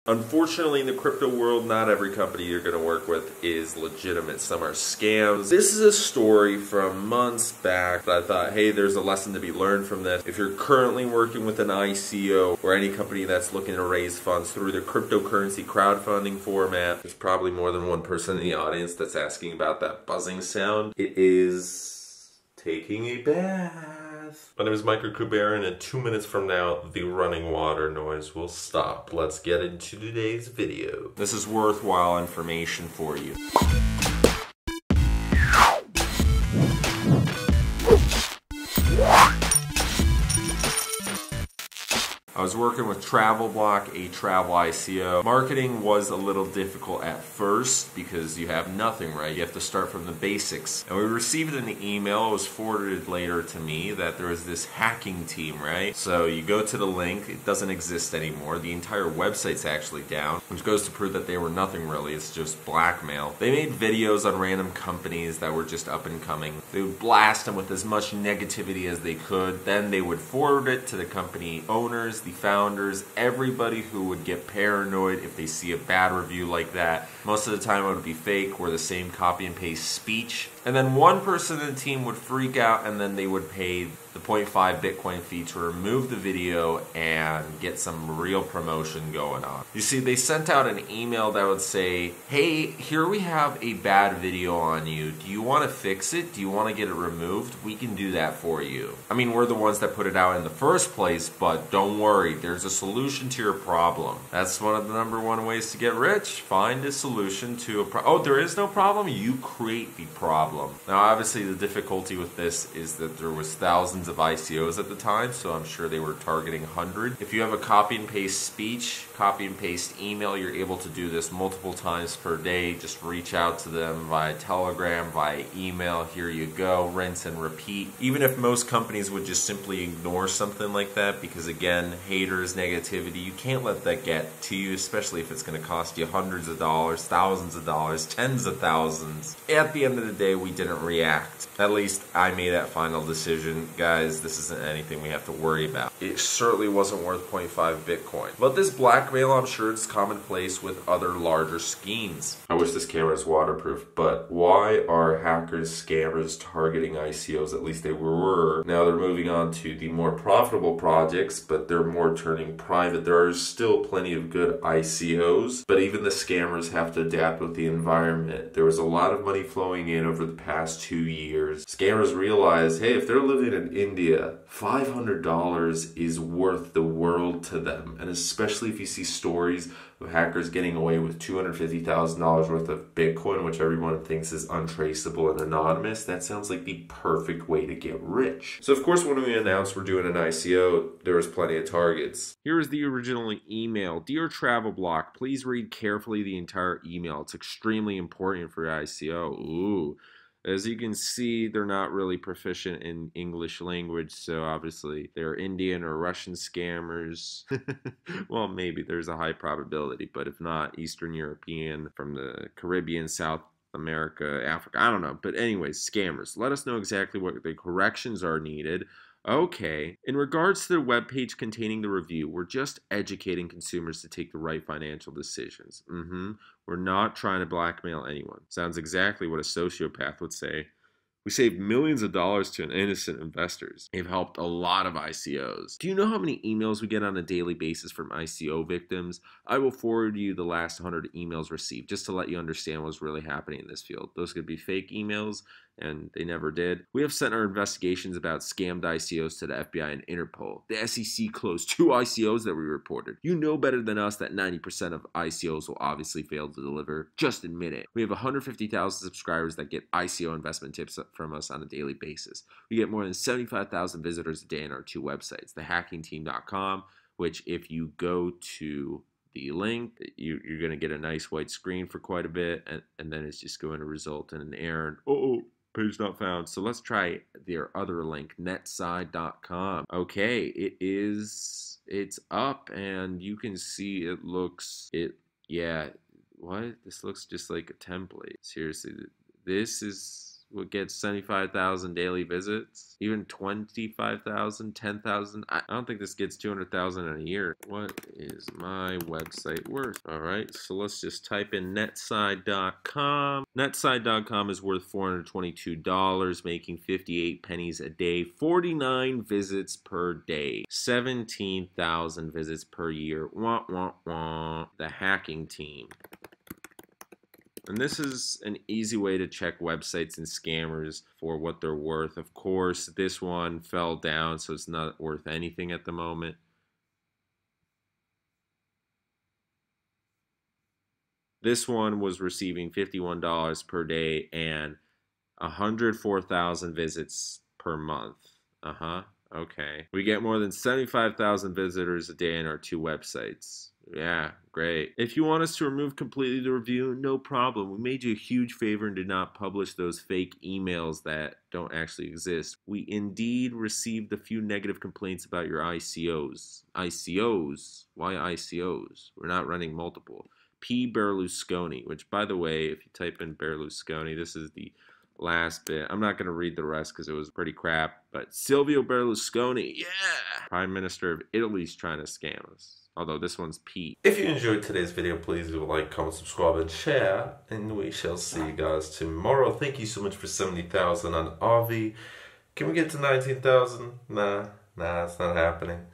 Unfortunately, in the crypto world, not every company you're going to work with is legitimate. Some are scams. This is a story from months back that I thought, hey, there's a lesson to be learned from this. If you're currently working with an ICO or any company that's looking to raise funds through the cryptocurrency crowdfunding format, there's probably more than one person in the audience that's asking about that buzzing sound. It is taking a bath. My name is Michael Kubarin, and 2 minutes from now, the running water noise will stop. Let's get into today's video. This is worthwhile information for you. I was working with TravelBlock, a travel ICO. Marketing was a little difficult at first because you have nothing, right? You have to start from the basics. And we received an email, it was forwarded later to me, that there was this hacking team, right? So you go to the link, it doesn't exist anymore. The entire website's actually down, which goes to prove that they were nothing really, it's just blackmail. They made videos on random companies that were just up and coming. They would blast them with as much negativity as they could. Then they would forward it to the company owners, the founders, everybody who would get paranoid if they see a bad review like that. Most of the time it would be fake or the same copy and paste speech. And then one person in the team would freak out and then they would pay the 0.5 Bitcoin fee to remove the video and get some real promotion going on. You see, they sent out an email that would say, hey, here we have a bad video on you. Do you want to fix it? Do you want to get it removed? We can do that for you. I mean, we're the ones that put it out in the first place, but don't worry, there's a solution to your problem. That's one of the #1 ways to get rich. Find a solution to a problem. Oh, there is no problem? You create the problem. Now, obviously, the difficulty with this is that there was thousands of ICOs at the time, so I'm sure they were targeting 100. If you have a copy and paste speech, copy and paste email, you're able to do this multiple times per day. Just reach out to them via Telegram, via email. Here you go, rinse and repeat. Even if most companies would just simply ignore something like that, because again, haters, negativity, you can't let that get to you, especially if it's going to cost you hundreds of dollars, thousands of dollars, tens of thousands. At the end of the day, we didn't react. At least I made that final decision. Guys, this isn't anything we have to worry about. It certainly wasn't worth 0.5 Bitcoin. But this blackmail, I'm sure it's commonplace with other larger schemes. I wish this camera is waterproof, but why are hackers, scammers targeting ICOs? At least they were. Now they're moving on to the more profitable projects, but they're more turning private. There are still plenty of good ICOs, but even the scammers have to adapt with the environment. There was a lot of money flowing in over the past 2 years. Scammers realize, hey, if they're living in India, $500 is worth the world to them. And especially if you see stories of hackers getting away with $250,000 worth of Bitcoin, which everyone thinks is untraceable and anonymous, that sounds like the perfect way to get rich. So of course, when we announced we're doing an ICO, there was plenty of targets. Here is the original email. Dear TravelBlock, please read carefully the entire email. It's extremely important for your ICO. Ooh. As you can see, they're not really proficient in English language, so obviously they're Indian or Russian scammers. Well, maybe there's a high probability, but if not, Eastern European, from the Caribbean, South America, Africa, I don't know. But anyways, scammers. Let us know exactly what the corrections are needed. Okay. In regards to the webpage containing the review, we're just educating consumers to take the right financial decisions. We're not trying to blackmail anyone. Sounds exactly what a sociopath would say. We saved millions of dollars to innocent investors. They've helped a lot of ICOs. Do you know how many emails we get on a daily basis from ICO victims? I will forward you the last 100 emails received just to let you understand what's really happening in this field. Those could be fake emails, and they never did. We have sent our investigations about scammed ICOs to the FBI and Interpol. The SEC closed 2 ICOs that we reported. You know better than us that 90% of ICOs will obviously fail to deliver. Just admit it. We have 150,000 subscribers that get ICO investment tips from us on a daily basis. We get more than 75,000 visitors a day on our 2 websites, thehackingteam.com, which if you go to the link, you're going to get a nice white screen for quite a bit, and then it's just going to result in an error. Page not found. So let's try their other link, netside.com. Okay, it's up, and you can see yeah, what? This looks just like a template. Seriously, this is would get 75,000 daily visits, even 25,000, 10,000. I don't think this gets 200,000 in a year. What is my website worth? All right, so let's just type in netside.com. Netside.com is worth $422, making 58 pennies a day, 49 visits per day, 17,000 visits per year. Wah, wah, wah. The hacking team. And this is an easy way to check websites and scammers for what they're worth. Of course, this one fell down, so it's not worth anything at the moment. This one was receiving $51 per day and 104,000 visits per month. Okay. We get more than 75,000 visitors a day on our 2 websites. Yeah, great. If you want us to remove completely the review, no problem. We made you a huge favor and did not publish those fake emails that don't actually exist. We indeed received a few negative complaints about your ICOs. ICOs? Why ICOs? We're not running multiple. P. Berlusconi, which, by the way, if you type in Berlusconi, this is the last bit. I'm not going to read the rest because it was pretty crap, but Silvio Berlusconi, yeah! Prime Minister of Italy's trying to scam us. Although this one's P. If you enjoyed today's video, please do like, comment, subscribe, and share. And we shall see you guys tomorrow. Thank you so much for 70,000 on RV. Can we get to 19,000? Nah, it's not happening.